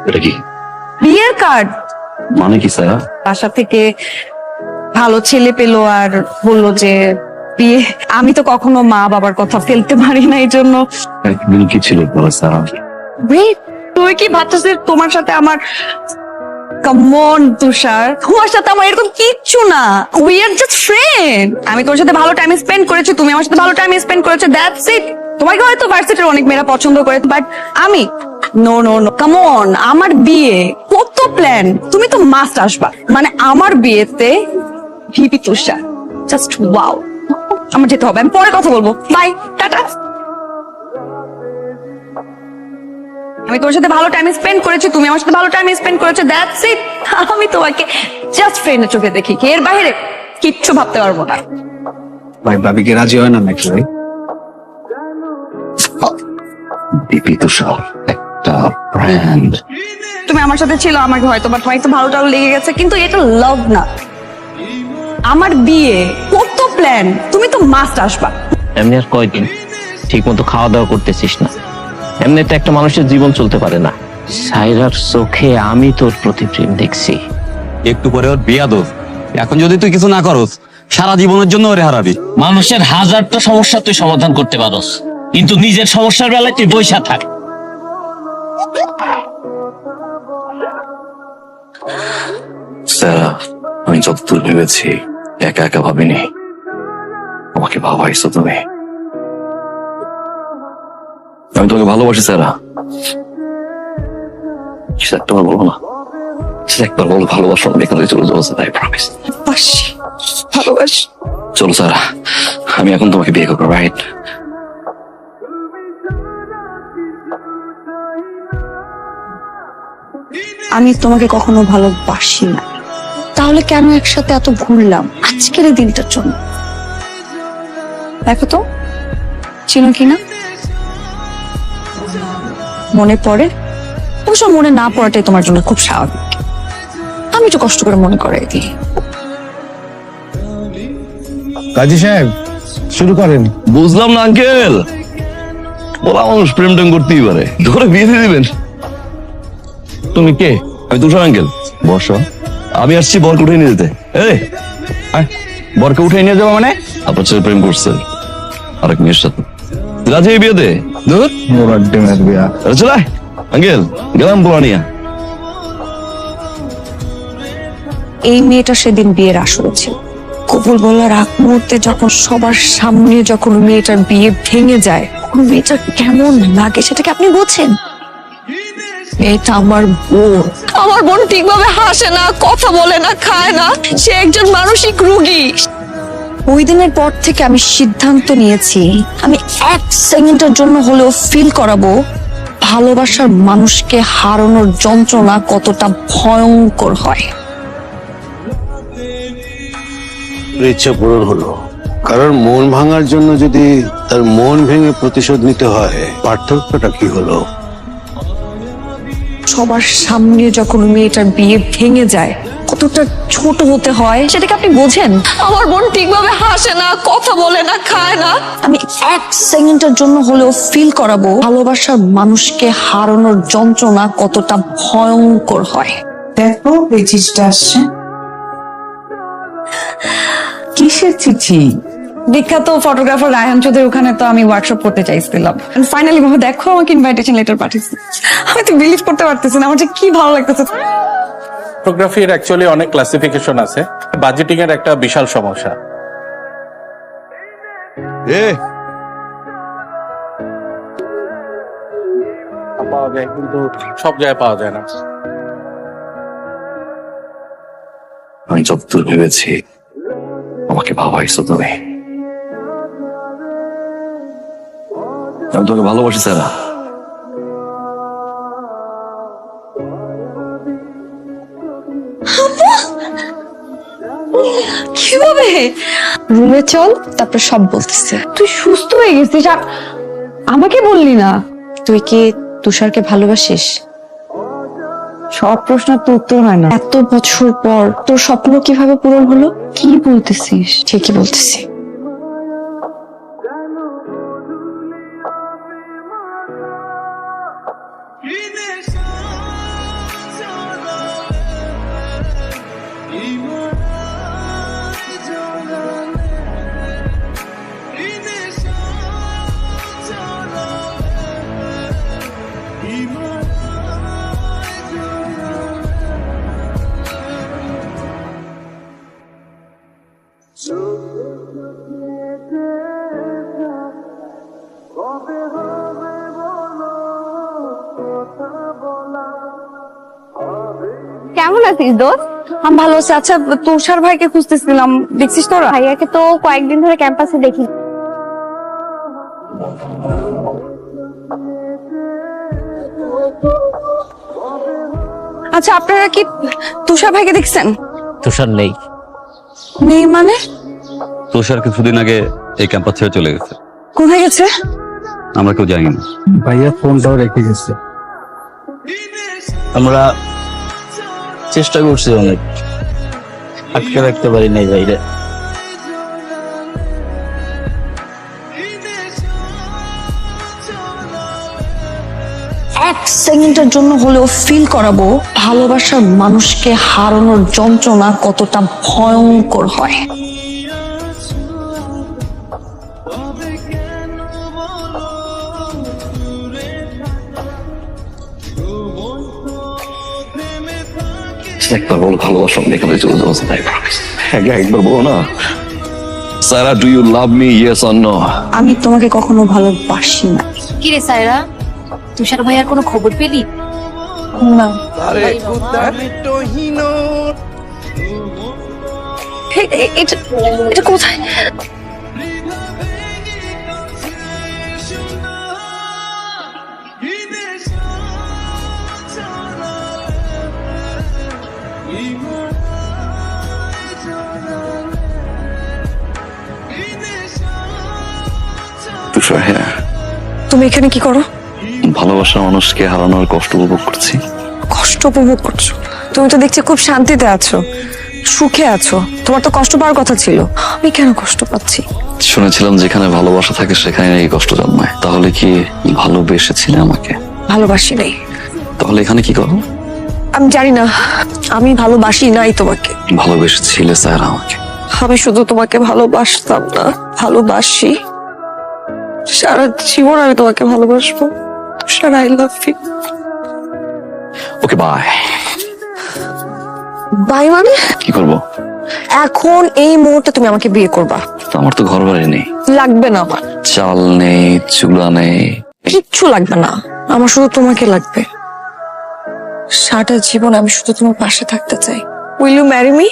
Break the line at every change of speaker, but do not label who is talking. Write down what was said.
এটা কি?
বিয়ের কার্ড।
মানে কি স্যার?
বাসা থেকে ভালো ছেলে পেলো আর বললো যে বিয়ে। আমি তো কখনো মা বাবার কথা ফেলতে পারি না, এই জন্য।
একদিন কি ছিল বলো স্যার?
Wait, তুই কি ভাবছিস তোমার সাথে আমার? কাম অন তুষার, তোমার সাথে আমার এরকম কিচ্ছু না। We are just friend. আমি তোর সাথে ভালো টাইম স্পেন্ড করেছি, তুমি আমার সাথে ভালো টাইম স্পেন্ড করেছো, দ্যাটস ইট। তোমাকে হয়তো ভার্সিটির অনেক মেয়েরা পছন্দ করে, বাট আমি no no no. Come on, আমার বিয়ে কত প্ল্যান, তুমি তো মাস্ট আসবা। মানে আমার বিয়েতে ভিপি তুষার, জাস্ট ওয়াও। আমার যেতে হবে, আমি পরে কথা বলবো, বাই, টাটা। আমি তোর সাথে ভালো টাইম স্পেন্ড করেছি, তুমি আমার সাথে ভালো টাইম স্পেন্ড করেছো, দ্যাটস ইট। আমি তোমাকে জাস্ট ফ্রেন্ডের চোখে দেখি, এর বাইরে কিচ্ছু ভাবতে পারবো না।
ভাই ভাবি কি রাজি হয় না নাকি ভাই?
দিপি তুষার একটা ব্র্যান্ড।
তুমি আমার সাথে ছিল, আমাকে হয়তো বা তোমার একটু ভালো টালো লেগে গেছে, কিন্তু এটা লাভ না। আমার বিয়ে কত প্ল্যান, তুমি তো মাস্ট আসবা।
এমনি আর কয়দিন ঠিক মতো খাওয়া দাওয়া করতেছিস না, এমনিতে একটা মানুষের জীবন চলতে পারে না। সাইরার চোখে আমি তোর প্রতি প্রেম দেখছি।
একটু পরে ওর বিয়া দোষ। এখন যদি তুই কিছু না করস, সারা জীবনের জন্য ওরে হারাবি।
মানুষের হাজারটা সমস্যা তুই সমাধান করতে পারস, কিন্তু নিজের সমস্যার বেলায় তুই বইসা থাক।
স্যার, আমি যতদূর ভেবেছি একা একা ভাবিনি, আমাকে ভাবাইছো তুমি। আমি তোমাকে ভালোবাসি স্যার। কিছু একটা বার বলো না, কিছু একবার বলো ভালোবাসো, আমি এখান থেকে চলে যাবো স্যার, আই প্রমিস।
ভালোবাসি।
চলো স্যার, আমি এখন তোমাকে বিয়ে করবো, রাইট?
আমি তোমাকে কখনো ভালোবাসি না, তাহলে কেন একসাথে এত ঘুরলাম আজকের এই দিনটার জন্য? দেখো তো চিনো কিনা, মনে পড়ে? অবশ্য মনে না পড়াটাই তোমার জন্য খুব স্বাভাবিক, আমি একটু কষ্ট করে মনে করাই দিই।
কাজী সাহেব শুরু করেন।
বুঝলাম না আঙ্কেল, বলা মানুষ প্রেম টেম করতেই পারে, ধরে বিয়ে দিয়ে দিবেন? তুমি কে? আমি তুষার আঙ্কেল। বর্ষ, আমি আসছি বরকে উঠে নিয়ে যেতে। এই আয়, বরকে উঠে নিয়ে যাবো মানে? আপনার ছেলে প্রেম করছে আরেক মেয়ের সাথে, রাজি এই বিয়েতে?
দূর মোরার ডিমের বিয়া।
আরে চলে আঙ্কেল, গেলাম বলা নিয়ে।
এই মেয়েটা সেদিন বিয়ের আসরে ছিল, কবুল বলার আগ মুহূর্তে যখন সবার সামনে যখন মেয়েটার বিয়ে ভেঙে যায়, মেয়েটার কেমন লাগে সেটাকে আপনি বোঝেন? মেয়েটা আমার বোন। আমার বোন ঠিকভাবে হাসে না, কথা বলে না, খায় না, সে একজন মানসিক রোগী। ওই দিনের পর থেকে আমি সিদ্ধান্ত নিয়েছি, আমি এক সেকেন্ডের জন্য হলেও ফিল করাবো ভালোবাসার মানুষকে হারানোর যন্ত্রণা কতটা ভয়ঙ্কর হয়।
ইচ্ছা পূরণ হলো। কারণ মন ভাঙার জন্য যদি তার মন ভেঙে প্রতিশোধ নিতে হয়, পার্থক্যটা কি হলো?
সবার সামনে যখন মেয়েটার বিয়ে ভেঙে যায় কতটা ছোট হতে হয় সেটাকে আপনি বোঝেন? আমার বোন ঠিকভাবে হাসে না, কথা বলে না, খায় না, আমি এক সেকেন্ডের জন্য হলেও ফিল করাবো ভালোবাসার মানুষকে হারানোর যন্ত্রণা কতটা ভয়ঙ্কর হয়।
দেখো এই চিঠিটা আসছে। কিসের চিঠি?
বিখ্যাত ফটোগ্রাফার রায়হান চৌধুরীর ওখানে তো আমি ওয়ার্কশপ করতে চাইছিলাম, ফাইনালি বাবা দেখো আমাকে ইনভাইটেশন লেটার পাঠিয়েছে। আমি তো বিলিভ করতে পারতেছি না, আমার যে কি ভালো লাগতেছে।
ফটোগ্রাফির অ্যাকচুয়ালি অনেক ক্লাসিফিকেশন আছে, বাজেটিং এর একটা বিশাল সমস্যা। পাওয়া যায় কিন্তু সব জায়গায় পাওয়া যায় না।
আমি যতদূর ভেবেছি আমাকে ভাবাইছো তুমি। আমি তোমাকে ভালোবাসি স্যার।
কিভাবে? রুমে চল, তারপর সব বলতেছে। তুই সুস্থ হয়ে গেছিস আর আমাকে বললি না? তুই কি তুষারকে ভালোবাসিস? সব প্রশ্নের তো উত্তর হয় না। এত বছর পর তোর স্বপ্ন কিভাবে পূরণ হলো? কি বলতেছিস? ঠিকই বলতেছি। কেমন আছিস দোস্ত? আমি ভালো আছি। আচ্ছা, তুষার ভাইকে খুঁজতেছিলাম, দেখছিস তোরা?
ভাইয়াকে তো কয়েকদিন ধরে ক্যাম্পাসে দেখি।
আচ্ছা, আপনারা কি তুষার ভাইকে দেখছেন?
তুষার নেই।
নেই মানে?
তুষার কিছুদিন আগে এই ক্যাম্পাস ছেড়ে চলে গেছে।
কোথায় গেছে?
আমরা কেউ জানি না।
ভাইয়া ফোনটাও রেখে গেছে।
আমরা চেষ্টা করছি অনেক, আটকে রাখতে পারি নাই ভাইরে।
এক সেকেন্ডের জন্য হলেও ফিল করাবো ভালোবাসার মানুষকে হারানোর যন্ত্রণা কতটা ভয়ঙ্কর হয়।
একবার বল ভালোবাসা এখানে চলে যাবো, একবার বলো না Sara, do you love me, yes or no?
আমি তোমাকে কখনো ভালোবাসি না।
কি রে সায়রা, তুষার ভাইয়ার কোনো খবর পেলি?
না। এটা কোথায়?
তুষার, হ্যাঁ,
তুমি এখানে কি করো?
ভালোবাসার মানুষকে হারানোর কষ্ট উপভোগ করছি।
কষ্ট উপভোগ করছো? তুমি তো দেখছি খুব শান্তিতে আছো, সুখে আছো। তোমার তো কষ্ট পাওয়ার কথা ছিল। আমি কেন কষ্ট পাচ্ছি?
শুনেছিলাম যেখানে ভালোবাসা থাকে সেখানে এই কষ্ট জন্মায়। তাহলে কি ভালোবেসেছিলে আমাকে?
ভালোবাসি নাই।
তাহলে এখানে কি করো?
আমি জানি না, আমি ভালোবাসি নাই তোমাকে।
ভালোবেসেছিলে স্যার আমাকে।
আমি শুধু তোমাকে ভালোবাসতাম না, ভালোবাসি। সারা জীবন আমি তোমাকে ভালোবাসবো। Sara, I love you.
Okay, bye.
Bye মানে?
কি করবো?
এখন এই মুহূর্তে তুমি আমাকে বিয়ে করবা।
তো আমার তো ঘর বাড়ি নেই,
লাগবে না আমার।
চাল নেই, চুলা নেই,
কিচ্ছু লাগবে না। আমার শুধু তোমাকে লাগবে। সারাটা জীবন আমি শুধু তোমার পাশে থাকতে চাই। Will you marry me?